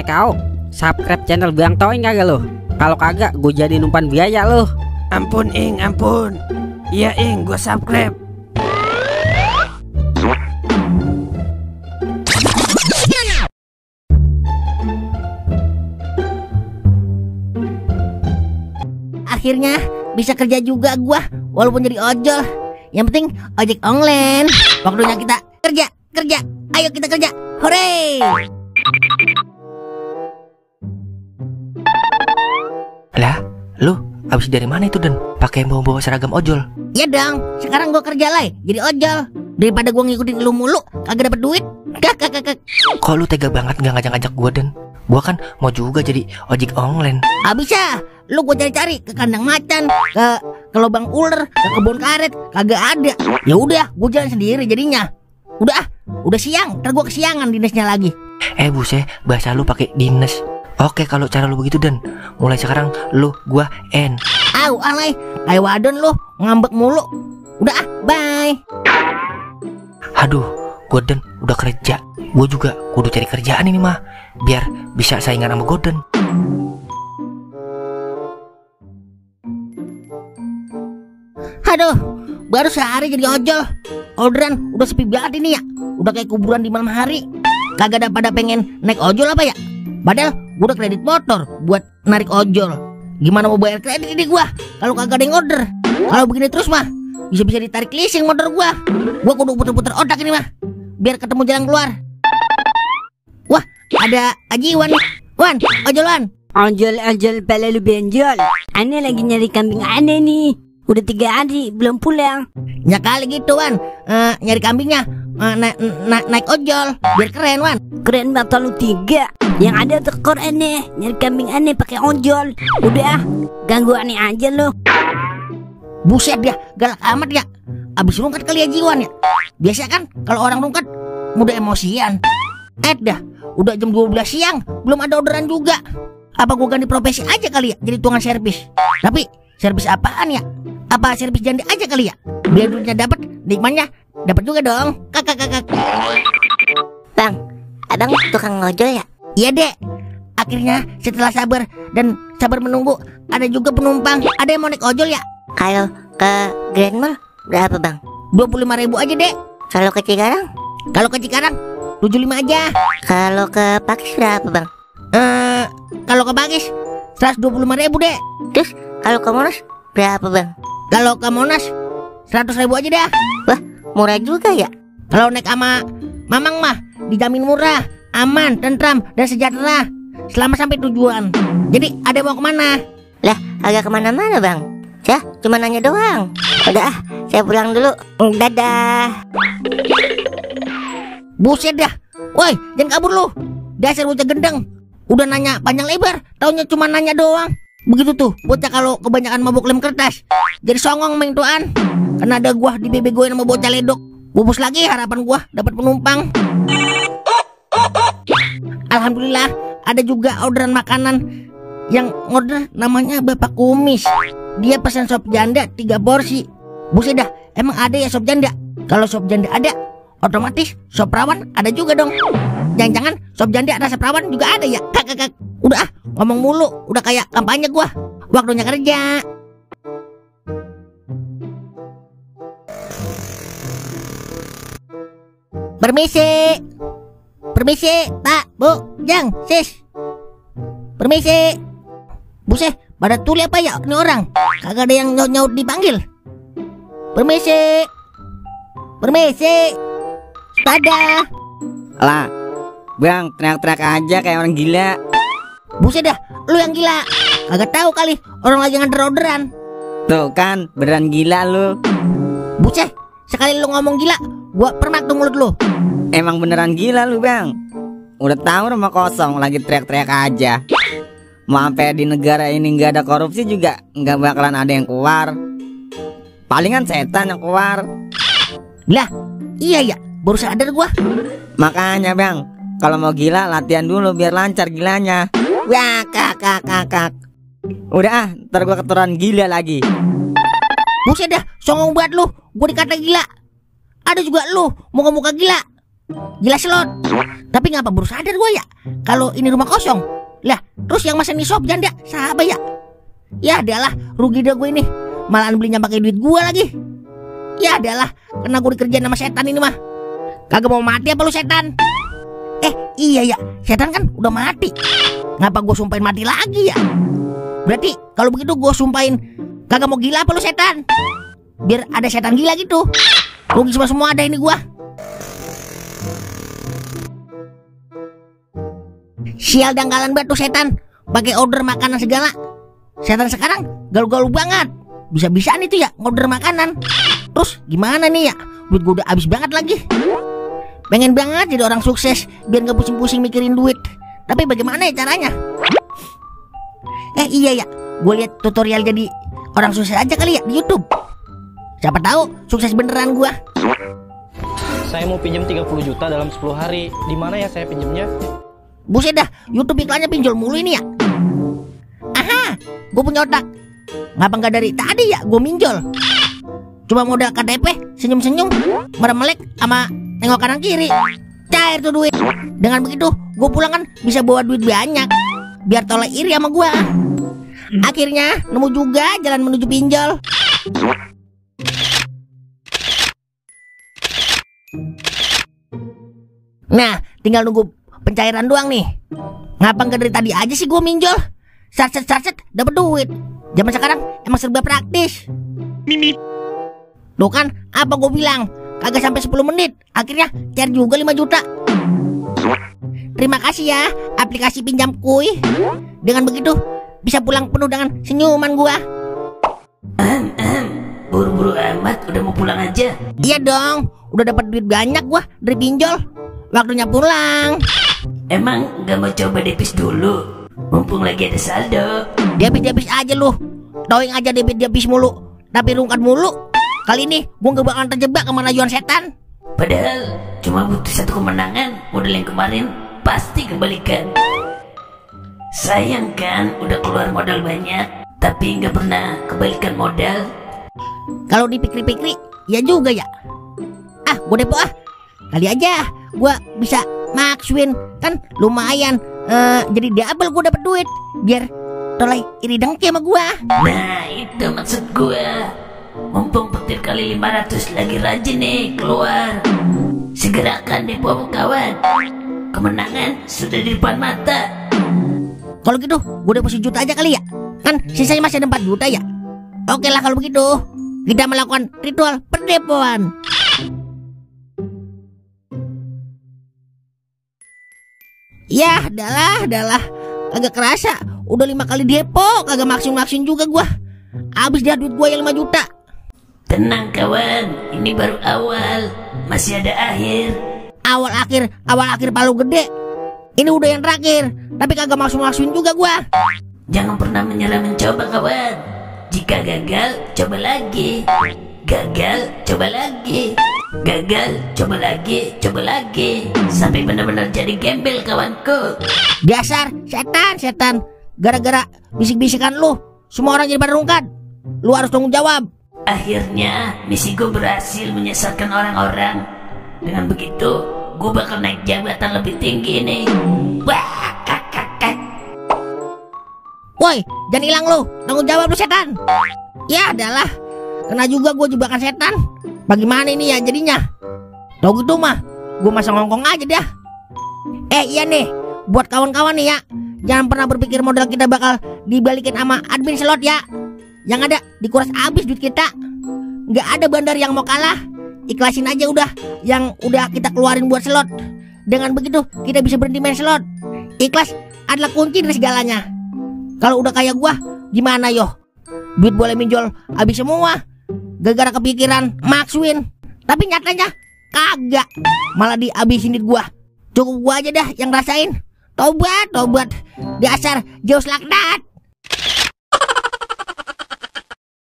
Kau subscribe channel Bang Toing kagak lo? Kalau kagak gue jadi numpan biaya lo. Ampun Ing, ampun. Iya Ing, gue subscribe. Akhirnya bisa kerja juga gua, walaupun jadi ojol. Yang penting ojek online. Waktunya kita kerja. Ayo kita kerja. Hore! Lah, lu habis dari mana itu Dan? Pakai bawa seragam ojol? Ya dong, sekarang gua kerja lah jadi ojol. Daripada gua ngikutin lu mulu, kagak dapet duit. Kak. Kok lu tega banget nggak ngajak-ngajak gua Dan? Gua kan mau juga jadi ojek online. Bisa, lu gua cari-cari ke kandang macan, ke lubang ular, ke kebun karet, kagak ada. Ya udah, gua jalan sendiri jadinya. Udah siang, ntar gua kesiangan dinasnya lagi. Buset, bahasa lu pakai dinas. Oke, kalau cara lu begitu Dan, mulai sekarang lu gua N. Alay, kayak wadon lu, ngambek mulu. Udah bye. Aduh, gua Dan udah kerja. Gua juga kudu cari kerjaan ini mah, biar bisa saingan sama Goden. Aduh, baru sehari jadi ojol. Orderan udah sepi banget ini ya. Udah kayak kuburan di malam hari. Kagak ada pada pengen naik ojol apa ya? Padahal gue udah kredit motor buat narik ojol. Gimana mau bayar kredit ini gua kalau kagak ada yang order? Kalau begini terus mah bisa-bisa ditarik leasing motor gua. Gua kudu puter-puter otak ini mah biar ketemu jalan keluar. Wah, ada Aji Wan. Wan, ojol Wan. Ojol pala lu benjol. Aneh lagi nyari kambing aneh nih. Udah 3 hari belum pulang. Ya kali gitu Wan, nyari kambingnya naik ojol biar keren Wan. Keren banget lu 3. Yang ada tekor aneh, nyari kambing aneh pakai ojol. Udah, ganggu aneh aja lu. Buset dia, galak amat ya. Abis rungkat kali ya Jiwan ya. Biasa kan kalau orang rungkat mudah emosian. Dah, udah jam 12 siang belum ada orderan juga. Apa gua ganti profesi aja kali ya jadi tukang servis? Tapi servis apaan ya? Apa servis janda aja kali ya? Biar duitnya dapat, nikmatnya dapat juga dong. Kakak. Bang, abang tukang ngojol ya? Iya dek. Akhirnya setelah sabar menunggu, ada juga penumpang. Ada yang mau naik ojol ya? Kalau ke Grand Mall berapa bang? 25.000 aja dek. Kalau ke Cikarang? Kalau ke Cikarang 75 aja. Kalau ke Pakis berapa bang? Kalau ke Pakis 125.000 dek. Terus kalau ke Monas berapa bang? Kalau ke Monas 100.000 aja dah. Wah, murah juga ya. Kalau naik sama Mamang mah dijamin murah, aman, tentram, dan sejahtera selama sampai tujuan. Jadi ada mau kemana? Lah, agak kemana-mana bang. Cuma nanya doang. Udah, saya pulang dulu. Dadah. Buset dah. Woi, jangan kabur lu. Dasar bocah gendeng. Udah nanya panjang lebar, taunya cuma nanya doang. Begitu tuh, bocah kalau kebanyakan mabuk lem kertas jadi songong main tuan. Karena ada gua dibebegoin sama bocah ledok. Bubus lagi harapan gua dapat penumpang. Alhamdulillah, ada juga orderan makanan. Yang order namanya Bapak Kumis. Dia pesan sop janda 3 porsi. Buset dah, emang ada ya sop janda? Kalau sop janda ada, otomatis sop perawan ada juga dong. Jangan-jangan sop janda rasa perawan juga ada ya? Kak. Udah ngomong mulu, udah kayak kampanye gua. Waktunya kerja. Permisi, Pak, Bu, Jang, Sis. Permisi. Buset, pada tuli apa ya ini orang? Kagak ada yang nyaut-nyaut dipanggil. Permisi. Pada. Lah, Bang, teriak-teriak aja kayak orang gila. Buset dah, lu yang gila. Kagak tahu kali orang lagi nganter orderan. Tuh kan, beneran gila lu. Buset, sekali lu ngomong gila, gua permak tuh mulut lu. Emang beneran gila lu Bang. Udah tahu rumah kosong lagi teriak-teriak aja. Mau sampai di negara ini nggak ada korupsi juga nggak bakalan ada yang keluar. Palingan setan yang keluar. Lah, iya ya, baru sadar gua. Makanya Bang, kalau mau gila latihan dulu biar lancar gilanya. Wah, kak. Udah ntar gua keturunan gila lagi. Buset dah, songong banget lu. Gua dikata gila. Ada juga lu muka-muka gila. gila slot. Tapi ngapa baru sadar gue ya kalau ini rumah kosong. Lah, terus yang mesen di shop janda siapa ya? Ya adalah rugi dah gue ini. Malahan belinya pakai duit gue lagi. Ya adalah kena gue dikerjain sama setan ini mah. Kagak mau mati apa lu setan? Iya ya, setan kan udah mati. Ngapa gue sumpahin mati lagi ya? Berarti kalau begitu gue sumpahin kagak mau gila apa lu setan? Biar ada setan gila gitu. Rugi semua ada ini gue. Sial danggalan banget tuh setan, pakai order makanan segala. Setan sekarang galu-galu banget. Bisa-bisaan itu ya order makanan. Terus gimana nih ya? Duit gue udah habis banget lagi. Pengen banget jadi orang sukses biar gak pusing-pusing mikirin duit. Tapi bagaimana ya caranya? Iya ya, gue lihat tutorial jadi orang sukses aja kali ya di YouTube. Siapa tahu sukses beneran gue. Saya mau pinjam 30 juta dalam 10 hari. Di mana ya saya pinjamnya? Buset dah, YouTube iklannya pinjol mulu ini ya. Aha, gue punya otak. Ngapa nggak dari tadi ya gue minjol? Cuma modal KTP, senyum-senyum, merem-melek, sama nengok kanan kiri. Cair tuh duit. Dengan begitu, gue pulang kan bisa bawa duit banyak. Biar tolak iri sama gue. Akhirnya nemu juga jalan menuju pinjol. Nah, tinggal nunggu pencairan doang nih. Ngapa nggak dari tadi aja sih gue minjol? Sarset dapat duit. Zaman sekarang emang serba praktis. Tuh kan, apa gue bilang? Kagak sampai 10 menit, akhirnya cair juga 5 juta. Terima kasih ya, aplikasi pinjam kuy. Dengan begitu, bisa pulang penuh dengan senyuman gua. Buru-buru amat, udah mau pulang aja. Iya dong, udah dapat duit banyak gua dari pinjol. Waktunya pulang. Emang gak mau coba debis dulu? Mumpung lagi ada saldo. Debit aja lu. Towing aja debit mulu. Tapi rungkat mulu. Kali ini gua gak bakalan terjebak sama rayuan setan. Padahal cuma butuh satu kemenangan. Model yang kemarin pasti kebalikan. Sayang kan udah keluar modal banyak, tapi gak pernah kebalikan modal. Kalau dipikir-pikir, ya juga ya. Gua depo kali aja gua bisa maksuin kan lumayan. Jadi double gua dapet duit. Biar tolai iri dengki sama gua. Nah itu maksud gua. Mumpung petir kali 500 lagi rajin nih keluar. Segerakan depo kawan. Kemenangan sudah di depan mata. Kalau gitu gua deposit juta aja kali ya. Kan sisanya masih ada 4 juta ya. Oke lah kalau begitu. Kita melakukan ritual pendepoan. Ya, adalah kagak kerasa udah 5 kali depo, kagak maksim juga gua. Habis dah duit gua yang 5 juta. Tenang kawan, ini baru awal, masih ada akhir. Awal akhir palu gede. Ini udah yang terakhir, tapi kagak maksim juga gua. Jangan pernah menyerah mencoba kawan. Jika gagal, coba lagi. Gagal, coba lagi. Gagal, coba lagi. Sampai benar-benar jadi gembel kawanku. Dasar setan. Gara-gara bisik-bisikan lu, semua orang jadi pada rungkat. Lu harus tanggung jawab. Akhirnya misiku berhasil menyesatkan orang-orang. Dengan begitu, gue bakal naik jabatan lebih tinggi nih. Wah, kakak. Woi, jangan hilang lu. Tanggung jawab lu setan. Ya adalah, kena juga gue jebakan setan. Bagaimana ini ya jadinya? Tau gitu mah, gue masa ngongkong aja dah. Iya nih, buat kawan-kawan nih ya, jangan pernah berpikir modal kita bakal dibalikin sama admin slot ya. Yang ada dikuras habis duit kita. Nggak ada bandar yang mau kalah. Ikhlasin aja udah yang udah kita keluarin buat slot. Dengan begitu kita bisa berhenti main slot. Ikhlas adalah kunci dari segalanya. Kalau udah kayak gua, gimana yo? Duit boleh minjol habis semua gara-gara kepikiran maksuin. Tapi nyatanya kagak, malah dihabisin duit gua. Cukup gua aja dah yang rasain. Tobat. Dasar Zeus laknat.